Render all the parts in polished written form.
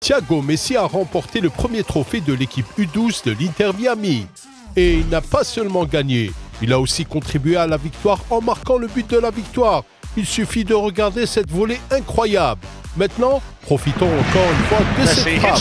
Thiago Messi a remporté le premier trophée de l'équipe U12 de l'Inter Miami. Et il n'a pas seulement gagné, il a aussi contribué à la victoire en marquant le but de la victoire. Il suffit de regarder cette volée incroyable. Maintenant, profitons encore une fois de cette frappe.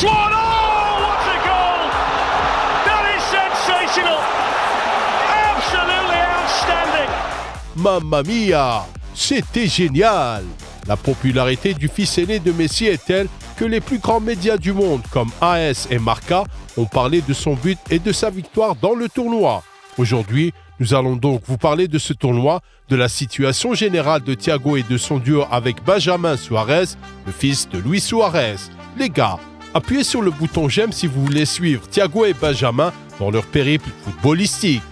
Mamma mia, c'était génial! La popularité du fils aîné de Messi est telle que les plus grands médias du monde, comme AS et Marca, ont parlé de son but et de sa victoire dans le tournoi. Aujourd'hui, nous allons donc vous parler de ce tournoi, de la situation générale de Thiago et de son duo avec Benjamin Suarez, le fils de Luis Suarez. Les gars, appuyez sur le bouton j'aime si vous voulez suivre Thiago et Benjamin dans leur périple footballistique.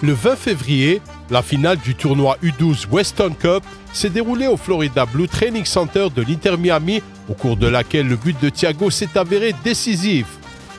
Le 20 février, la finale du tournoi U12 Western Cup s'est déroulée au Florida Blue Training Center de l'Inter Miami, au cours de laquelle le but de Thiago s'est avéré décisif.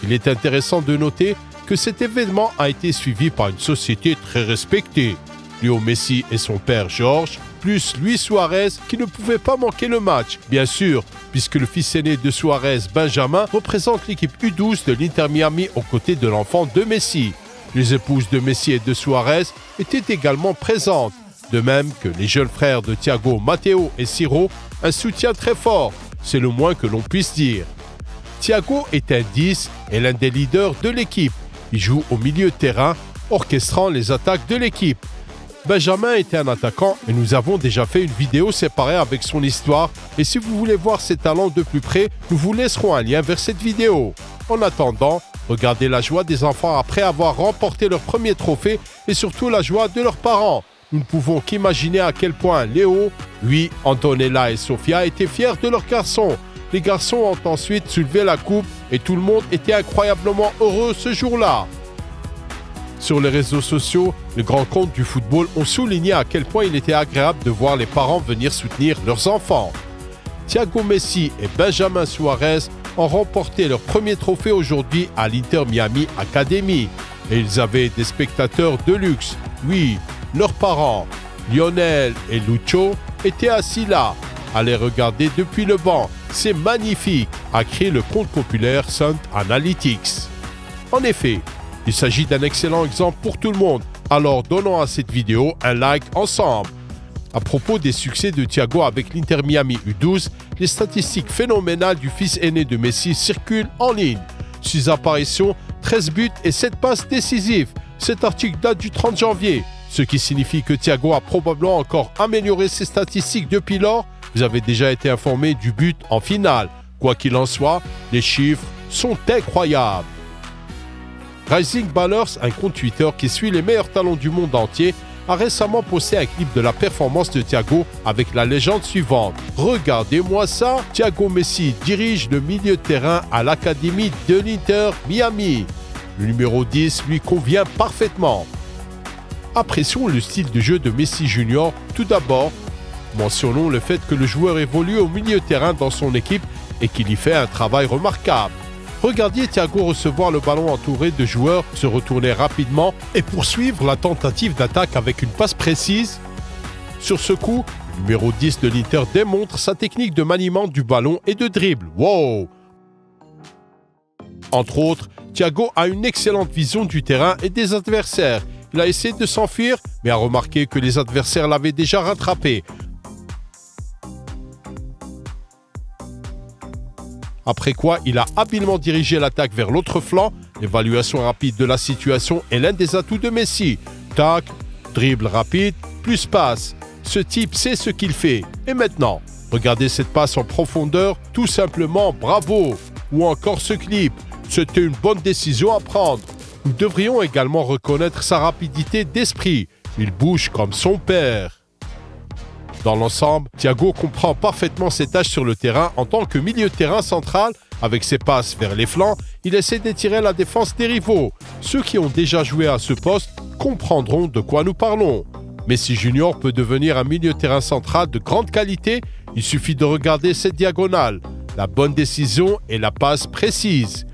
Il est intéressant de noter que cet événement a été suivi par une société très respectée. Léo Messi et son père Georges, plus Luis Suarez qui ne pouvait pas manquer le match, bien sûr, puisque le fils aîné de Suarez, Benjamin, représente l'équipe U12 de l'Inter Miami aux côtés de l'enfant de Messi. Les épouses de Messi et de Suarez étaient également présentes, de même que les jeunes frères de Thiago, Matteo et Ciro, un soutien très fort, c'est le moins que l'on puisse dire. Thiago est un 10 et l'un des leaders de l'équipe. Il joue au milieu de terrain, orchestrant les attaques de l'équipe. Benjamin était un attaquant et nous avons déjà fait une vidéo séparée avec son histoire. Et si vous voulez voir ses talents de plus près, nous vous laisserons un lien vers cette vidéo. En attendant, regardez la joie des enfants après avoir remporté leur premier trophée et surtout la joie de leurs parents. Nous ne pouvons qu'imaginer à quel point Léo, lui, Antonella et Sofia étaient fiers de leurs garçons. Les garçons ont ensuite soulevé la coupe et tout le monde était incroyablement heureux ce jour-là. Sur les réseaux sociaux, les grands comptes du football ont souligné à quel point il était agréable de voir les parents venir soutenir leurs enfants. Thiago Messi et Benjamin Suarez ont remporté leur premier trophée aujourd'hui à l'Inter Miami Academy. Et ils avaient des spectateurs de luxe. Oui, leurs parents, Lionel et Lucho, étaient assis là, à les regarder depuis le banc. C'est magnifique, a crié le compte populaire Sun Analytics. En effet, il s'agit d'un excellent exemple pour tout le monde. Alors donnons à cette vidéo un like ensemble. À propos des succès de Thiago avec l'Inter Miami U12, les statistiques phénoménales du fils aîné de Messi circulent en ligne. 6 apparitions, 13 buts et 7 passes décisives. Cet article date du 30 janvier, ce qui signifie que Thiago a probablement encore amélioré ses statistiques depuis lors. Vous avez déjà été informé du but en finale. Quoi qu'il en soit, les chiffres sont incroyables. Rising Ballers, un compte Twitter qui suit les meilleurs talents du monde entier, a récemment posté un clip de la performance de Thiago avec la légende suivante. Regardez-moi ça, Thiago Messi dirige le milieu de terrain à l'académie de l'Inter Miami. Le numéro 10 lui convient parfaitement. Apprécions le style de jeu de Messi Junior. Tout d'abord, mentionnons le fait que le joueur évolue au milieu de terrain dans son équipe et qu'il y fait un travail remarquable. Regardez Thiago recevoir le ballon entouré de joueurs, se retourner rapidement et poursuivre la tentative d'attaque avec une passe précise. Sur ce coup, le numéro 10 de l'Inter démontre sa technique de maniement du ballon et de dribble. Wow! Entre autres, Thiago a une excellente vision du terrain et des adversaires. Il a essayé de s'enfuir, mais a remarqué que les adversaires l'avaient déjà rattrapé. Après quoi, il a habilement dirigé l'attaque vers l'autre flanc. L'évaluation rapide de la situation est l'un des atouts de Messi. Tac, dribble rapide, plus passe. Ce type sait ce qu'il fait. Et maintenant, regardez cette passe en profondeur, tout simplement bravo. Ou encore ce clip, c'était une bonne décision à prendre. Nous devrions également reconnaître sa rapidité d'esprit. Il bouge comme son père. Dans l'ensemble, Thiago comprend parfaitement ses tâches sur le terrain en tant que milieu de terrain central. Avec ses passes vers les flancs, il essaie d'étirer la défense des rivaux. Ceux qui ont déjà joué à ce poste comprendront de quoi nous parlons. Messi Junior peut devenir un milieu de terrain central de grande qualité. Il suffit de regarder cette diagonale, la bonne décision et la passe précise.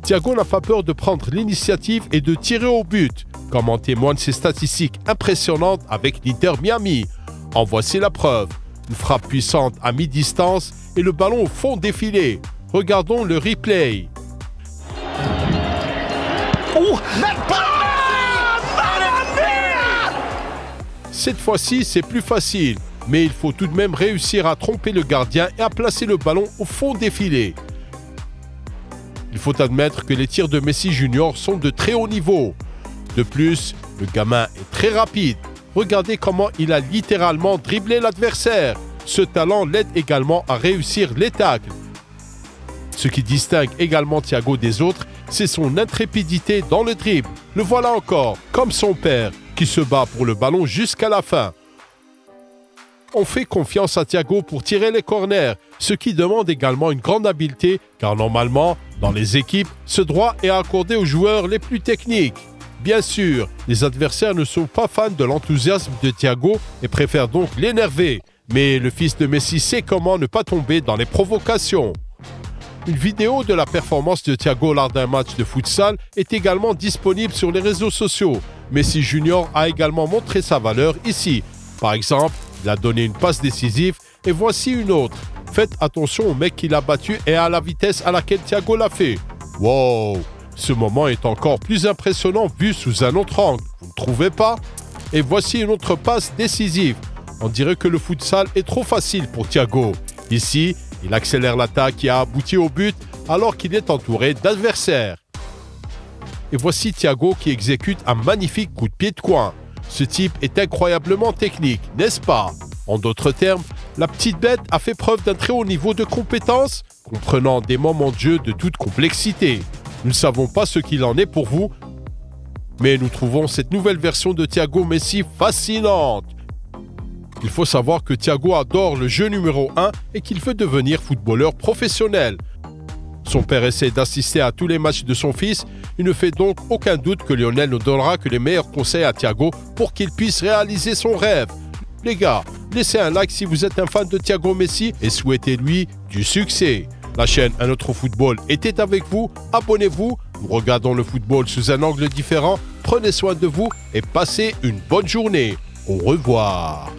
Thiago n'a pas peur de prendre l'initiative et de tirer au but, comme en témoignent ses statistiques impressionnantes avec l'Inter Miami. En voici la preuve. Une frappe puissante à mi-distance et le ballon au fond des filets. Regardons le replay. Cette fois-ci, c'est plus facile, mais il faut tout de même réussir à tromper le gardien et à placer le ballon au fond des filets. Il faut admettre que les tirs de Messi Junior sont de très haut niveau. De plus, le gamin est très rapide. Regardez comment il a littéralement dribblé l'adversaire. Ce talent l'aide également à réussir les tacles. Ce qui distingue également Thiago des autres, c'est son intrépidité dans le dribble. Le voilà encore, comme son père, qui se bat pour le ballon jusqu'à la fin. On fait confiance à Thiago pour tirer les corners, ce qui demande également une grande habileté, car normalement, dans les équipes, ce droit est accordé aux joueurs les plus techniques. Bien sûr, les adversaires ne sont pas fans de l'enthousiasme de Thiago et préfèrent donc l'énerver. Mais le fils de Messi sait comment ne pas tomber dans les provocations. Une vidéo de la performance de Thiago lors d'un match de futsal est également disponible sur les réseaux sociaux. Messi Junior a également montré sa valeur ici. Par exemple, il a donné une passe décisive et voici une autre. Faites attention au mec qui l'a battu et à la vitesse à laquelle Thiago l'a fait. Wow! Ce moment est encore plus impressionnant vu sous un autre angle, vous ne trouvez pas? Et voici une autre passe décisive. On dirait que le futsal est trop facile pour Thiago. Ici, il accélère l'attaque qui a abouti au but alors qu'il est entouré d'adversaires. Et voici Thiago qui exécute un magnifique coup de pied de coin. Ce type est incroyablement technique, n'est-ce pas? En d'autres termes, la petite bête a fait preuve d'un très haut niveau de compétence, comprenant des moments de jeu de toute complexité. Nous ne savons pas ce qu'il en est pour vous, mais nous trouvons cette nouvelle version de Thiago Messi fascinante. Il faut savoir que Thiago adore le jeu numéro 1 et qu'il veut devenir footballeur professionnel. Son père essaie d'assister à tous les matchs de son fils. Il ne fait donc aucun doute que Lionel ne donnera que les meilleurs conseils à Thiago pour qu'il puisse réaliser son rêve. Les gars, laissez un like si vous êtes un fan de Thiago Messi et souhaitez-lui du succès. La chaîne Un Autre Football était avec vous. Abonnez-vous. Nous regardons le football sous un angle différent. Prenez soin de vous et passez une bonne journée. Au revoir.